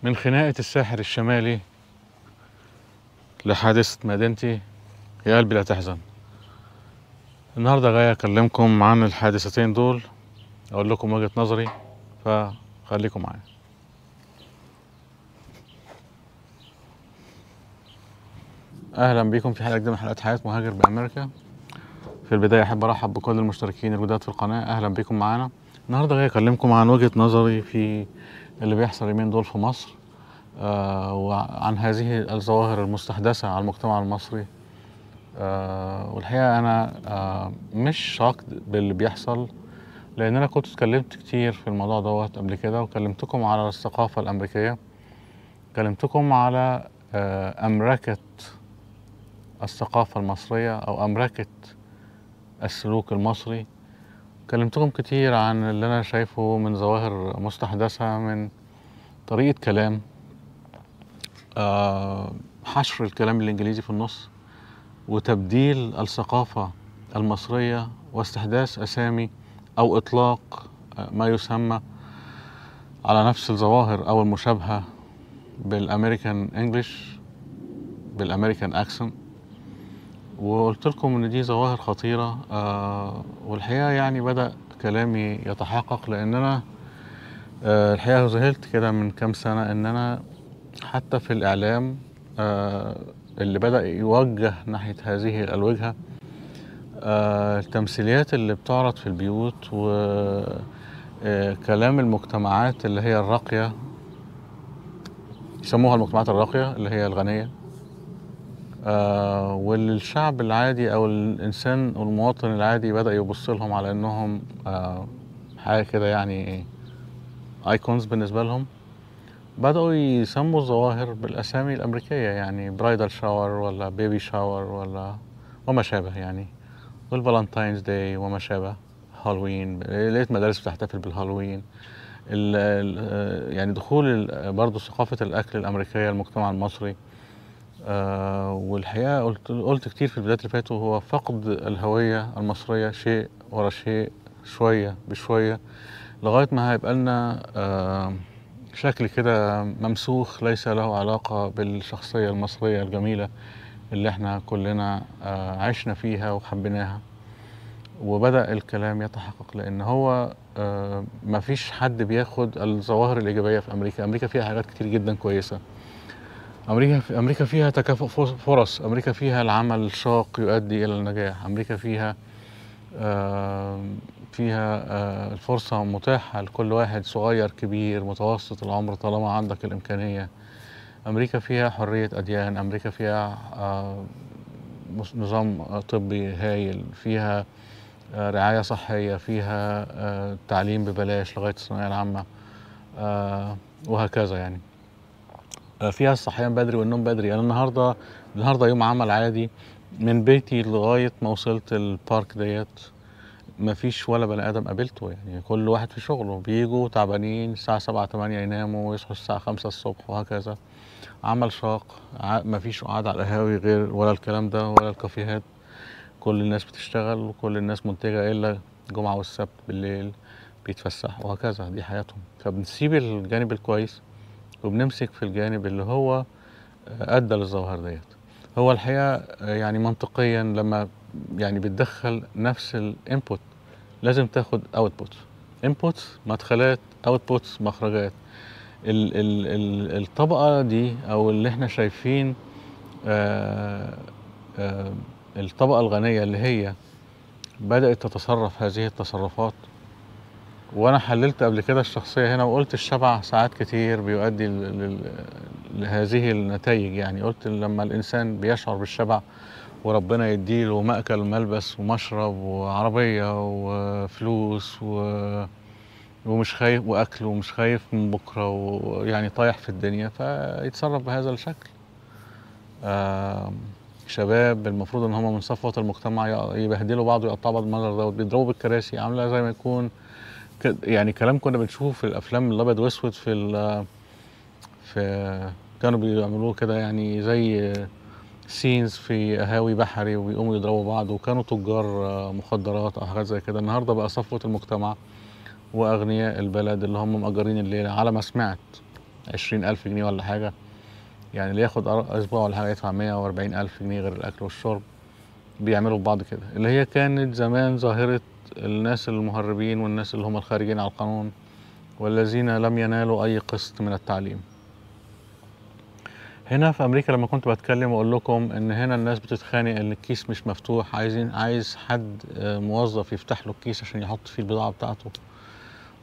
من خناقة الساحل الشمالي لحادثة مدينتي، يا قلبي لا تحزن. النهاردة جاي أكلمكم عن الحادثتين دول، أقول لكم وجهة نظري، فخليكم معايا. أهلا بيكم في حلقة جديدة من حلقات حياة مهاجر بأمريكا. في البداية أحب أرحب بكل المشتركين الجداد في القناة، أهلا بيكم معانا. النهاردة جاي أكلمكم عن وجهة نظري في اللي بيحصل اليومين دول في مصر، وعن هذه الظواهر المستحدثة على المجتمع المصري. والحقيقة أنا مش شاق باللي بيحصل، لأن أنا كنت اتكلمت كتير في الموضوع دوت قبل كده، وكلمتكم على الثقافة الأمريكية، كلمتكم على أمركة الثقافة المصرية أو أمركة السلوك المصري. كلمتكم كتير عن اللي أنا شايفه من ظواهر مستحدثة، من طريقة كلام، حشر الكلام الإنجليزي في النص، وتبديل الثقافة المصرية واستحداث أسامي أو إطلاق ما يسمى على نفس الظواهر أو المشابهة بالأمريكان إنجليش، بالأمريكان أكسنت. وقلت لكم إن دي ظواهر خطيرة، والحقيقة يعني بدأ كلامي يتحقق، لأن أنا الحقيقة ذهلت كده من كام سنة إن أنا حتى في الإعلام اللي بدأ يوجه ناحية هذه الوجهة، التمثيليات اللي بتعرض في البيوت وكلام المجتمعات اللي هي الراقية، يسموها المجتمعات الراقية اللي هي الغنية، والشعب العادي أو الإنسان والمواطن العادي بدأ يبص لهم على إنهم حاجة كده، يعني ايكونز بالنسبة لهم. بدأوا يسموا الظواهر بالأسامي الأمريكية، يعني برايدال شاور ولا بيبي شاور ولا وما شابه، يعني والفالنتاينز داي وما شابه، هالوين، لقيت مدارس بتحتفل بالهالوين. يعني دخول برضو ثقافة الأكل الأمريكية المجتمع المصري. والحقيقة قلت كتير في البدايات اللي فاتوا، هو فقد الهوية المصرية شيء ورا شيء، شوية بشوية، لغاية ما هيبقى لنا شكل كده ممسوخ ليس له علاقة بالشخصية المصرية الجميلة اللي احنا كلنا عشنا فيها وحبيناها. وبدأ الكلام يتحقق، لأن هو مفيش حد بياخد الظواهر الإيجابية في أمريكا. أمريكا فيها حاجات كتير جدا كويسة. أمريكا فيها تكافؤ فرص، أمريكا فيها العمل الشاق يؤدي إلى النجاح، أمريكا فيها الفرصة متاحة لكل واحد، صغير كبير متوسط العمر، طالما عندك الإمكانية. أمريكا فيها حرية أديان، أمريكا فيها نظام طبي هايل، فيها رعاية صحية، فيها تعليم ببلاش لغاية الثانوية العامة، وهكذا يعني. فيها الصحيان بدري والنوم بدري. أنا النهاردة يوم عمل عادي، من بيتي لغاية ما وصلت البارك ديت مفيش ولا بني آدم قابلته، يعني كل واحد في شغله، بيجوا تعبانين الساعة 7 8 يناموا ويصحوا الساعة 5 الصبح وهكذا. عمل شاق، مفيش قعدة على القهاوي غير ولا الكلام ده ولا الكافيهات. كل الناس بتشتغل وكل الناس منتجة، إلا الجمعة والسبت بالليل بيتفسحوا وهكذا، دي حياتهم. فبنسيب الجانب الكويس وبنمسك في الجانب اللي هو أدى للظواهر ديت. هو الحقيقة يعني منطقيا لما يعني بتدخل نفس الانبوت لازم تاخد اوتبوت. انبوت مدخلات، اوتبوت مخرجات. الطبقة دي او اللي احنا شايفين الطبقة الغنية اللي هي بدأت تتصرف هذه التصرفات. وانا حللت قبل كده الشخصية هنا وقلت الشبع ساعات كتير بيؤدي لهذه النتائج. يعني قلت لما الانسان بيشعر بالشبع وربنا يديله مأكل وملبس ومشرب وعربية وفلوس ومش خايف، وأكل ومش خايف من بكرة، ويعني طايح في الدنيا، فيتصرف بهذا الشكل. شباب المفروض ان هم من صفوة المجتمع يبهدلوا بعض ويقطعوا بعض المنظر ده، بيضربوا بالكراسي، عاملة زي ما يكون يعني كلام كنا بنشوفه في الأفلام الأبيض وأسود في كانوا بيعملوه كده، يعني زي سينز في قهاوي بحري وبيقوموا يضربوا بعض، وكانوا تجار مخدرات او حاجات زي كده. النهارده بقى صفوة المجتمع واغنياء البلد اللي هم مأجرين الليله على ما سمعت. 20,000 جنيه ولا حاجة، يعني اللي ياخد أسبوع ولا حاجة يدفع 140,000 جنيه غير الأكل والشرب. بيعملوا في بعض كده، اللي هي كانت زمان ظاهرة الناس المهربين والناس اللي هم الخارجين على القانون والذين لم ينالوا أي قسط من التعليم. هنا في أمريكا لما كنت بتكلم وأقول لكم إن هنا الناس بتتخانق إن الكيس مش مفتوح، عايز حد موظف يفتح له الكيس عشان يحط فيه البضاعة بتاعته.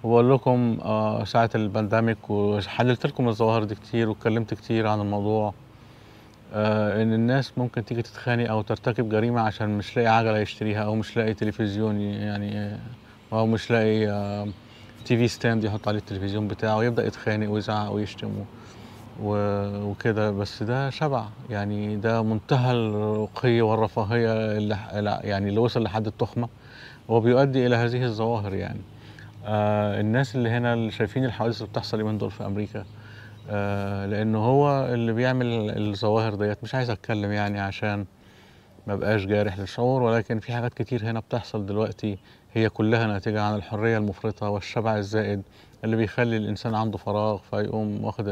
وبقول لكم ساعة البانديميك وحللت لكم الظواهر دي كتير واتكلمت كتير عن الموضوع، إن الناس ممكن تيجي تتخانق أو ترتكب جريمة عشان مش لاقي عجلة يشتريها، أو مش لاقي تلفزيون يعني، أو مش لاقي تي في ستاند يحط عليه التلفزيون بتاعه، ويبدأ يتخانق ويزعق ويشتم وكده. بس ده شبع، يعني ده منتهى الرقي والرفاهية اللي وصل لحد التخمة، وبيؤدي إلى هذه الظواهر يعني. الناس اللي هنا اللي شايفين الحوادث اللي بتحصل اليومين دول في أمريكا، لأنه هو اللي بيعمل الظواهر ديت. مش عايز أتكلم يعني عشان ما بقاش جارح للشعور، ولكن في حاجات كتير هنا بتحصل دلوقتي هي كلها ناتجة عن الحرية المفرطة والشبع الزائد اللي بيخلي الإنسان عنده فراغ، فيقوم واخد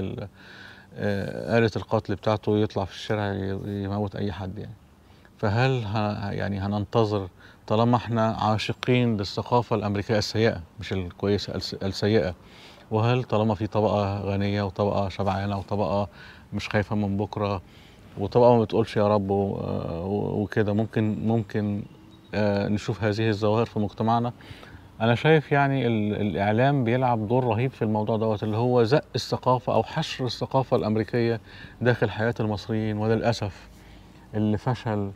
آلة القتل بتاعته ويطلع في الشارع يموت أي حد يعني. فهل يعني هننتظر طالما احنا عاشقين للثقافة الأمريكية السيئة مش الكويسة السيئة، وهل طالما في طبقة غنية وطبقة شبعانة وطبقة مش خايفة من بكرة وطبقة ما بتقولش يا رب وكده، ممكن نشوف هذه الظواهر في مجتمعنا؟ أنا شايف يعني الإعلام بيلعب دور رهيب في الموضوع دوت، اللي هو زق الثقافة أو حشر الثقافة الأمريكية داخل حياة المصريين. وللأسف اللي فشل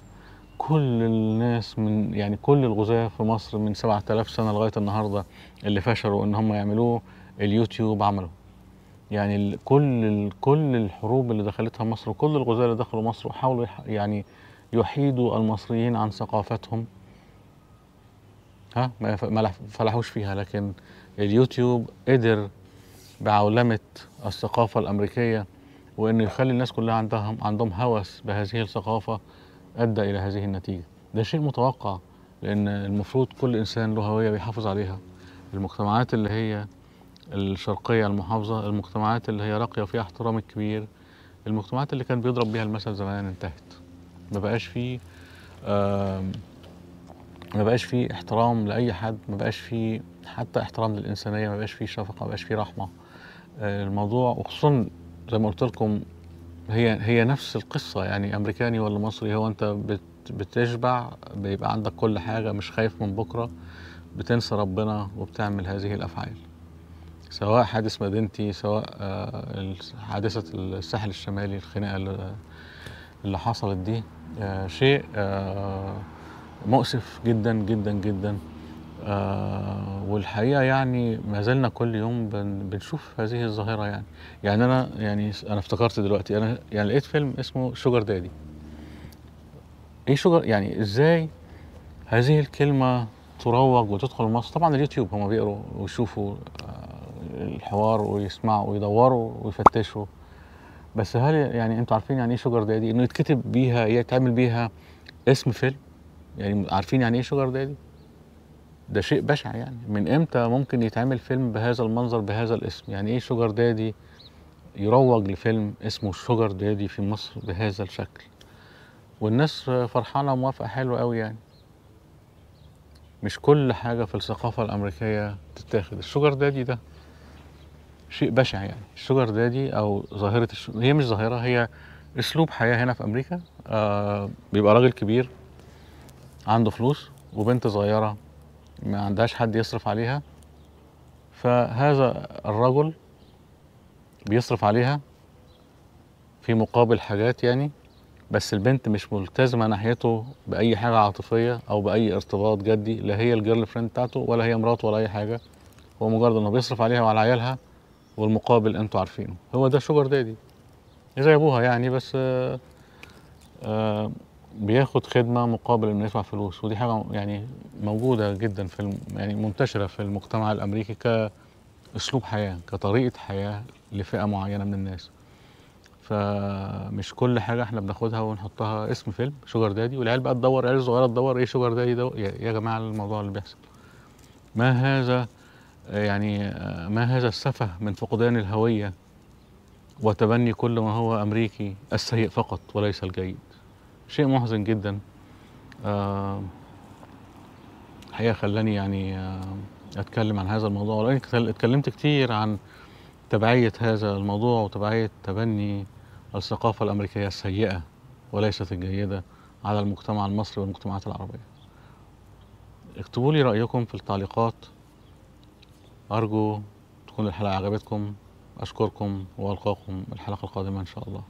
كل الناس من يعني كل الغزاة في مصر من 7000 سنة لغاية النهاردة اللي فشلوا إن هم يعملوه اليوتيوب عملوا. يعني كل الحروب اللي دخلتها مصر وكل الغزاة اللي دخلوا مصر وحاولوا يعني يحيدوا المصريين عن ثقافتهم، ما فلحوش فيها. لكن اليوتيوب قدر بعولمة الثقافة الأمريكية وإنه يخلي الناس كلها عندهم هوس بهذه الثقافة، أدى إلى هذه النتيجة. ده شيء متوقع، لأن المفروض كل إنسان له هوية بيحافظ عليها. المجتمعات اللي هي الشرقية المحافظة، المجتمعات اللي هي راقية وفيها احترام الكبير، المجتمعات اللي كان بيضرب بيها المثل زمان انتهت. ما بقاش فيه ما بقاش فيه احترام لأي حد، ما بقاش فيه حتى احترام للإنسانية، ما بقاش فيه شفقة، ما بقاش فيه رحمة. الموضوع وخصوصا زي ما قلت لكم هي نفس القصة، يعني أمريكاني ولا مصري، هو أنت بتشبع، بيبقى عندك كل حاجة، مش خايف من بكرة، بتنسى ربنا وبتعمل هذه الأفعال. سواء حادث مدينتي، سواء حادثة الساحل الشمالي، الخناقة اللي حصلت دي، شيء مؤسف جدا جدا جدا. والحقيقة يعني ما زلنا كل يوم بنشوف هذه الظاهرة يعني أنا افتكرت دلوقتي، أنا يعني لقيت فيلم اسمه شوجر دادي. إيه شوجر؟ يعني إزاي هذه الكلمة تروج وتدخل مصر؟ طبعا اليوتيوب هم بيقروا ويشوفوا الحوار ويسمعوا ويدوروا ويفتشوا. بس هل يعني انتوا عارفين يعني ايه شوجر دادي؟ انه يتكتب بيها يتعمل بيها اسم فيلم؟ يعني عارفين يعني ايه شوجر دادي؟ ده شيء بشع. يعني من امتى ممكن يتعمل فيلم بهذا المنظر بهذا الاسم؟ يعني ايه شوجر دادي يروج لفيلم اسمه شوجر دادي في مصر بهذا الشكل؟ والناس فرحانة وموافقة، حلوة قوي يعني. مش كل حاجة في الثقافة الأمريكية تتاخد. الشوجر دادي ده شيء بشع. يعني الشوجر دادي أو ظاهرة هي مش ظاهرة، هي أسلوب حياة هنا في أمريكا. بيبقى راجل كبير عنده فلوس وبنت صغيرة ما عندهاش حد يصرف عليها، فهذا الرجل بيصرف عليها في مقابل حاجات يعني، بس البنت مش ملتزمة ناحيته بأي حاجة عاطفية أو بأي ارتباط جدي، لا هي الجيرل فريند بتاعته ولا هي مراته ولا أي حاجة. هو مجرد إنه بيصرف عليها وعلى عيالها، والمقابل أنتوا عارفينه. هو ده شوجر دادي، زي أبوها يعني، بس بياخد خدمة مقابل إنه يدفع فلوس. ودي حاجة يعني موجودة جدا يعني منتشرة في المجتمع الأمريكي كأسلوب حياة، كطريقة حياة لفئة معينة من الناس. فمش كل حاجة احنا بناخدها ونحطها اسم فيلم شوجر دادي، والعيال بقى تدور، العيال الصغيرة تدور ايه شوجر دادي ده. يا جماعة الموضوع اللي بيحصل ما هذا؟ يعني ما هذا السفه من فقدان الهوية وتبني كل ما هو أمريكي السيء فقط وليس الجيد. شيء محزن جدا. آه، الحقيقة خلاني يعني أتكلم عن هذا الموضوع، ولأني اتكلمت كتير عن تبعية هذا الموضوع وتبعية تبني الثقافة الأمريكية السيئة وليست الجيدة على المجتمع المصري والمجتمعات العربية. اكتبوا لي رأيكم في التعليقات. أرجو تكون الحلقة عجبتكم. أشكركم وألقاكم الحلقة القادمة إن شاء الله.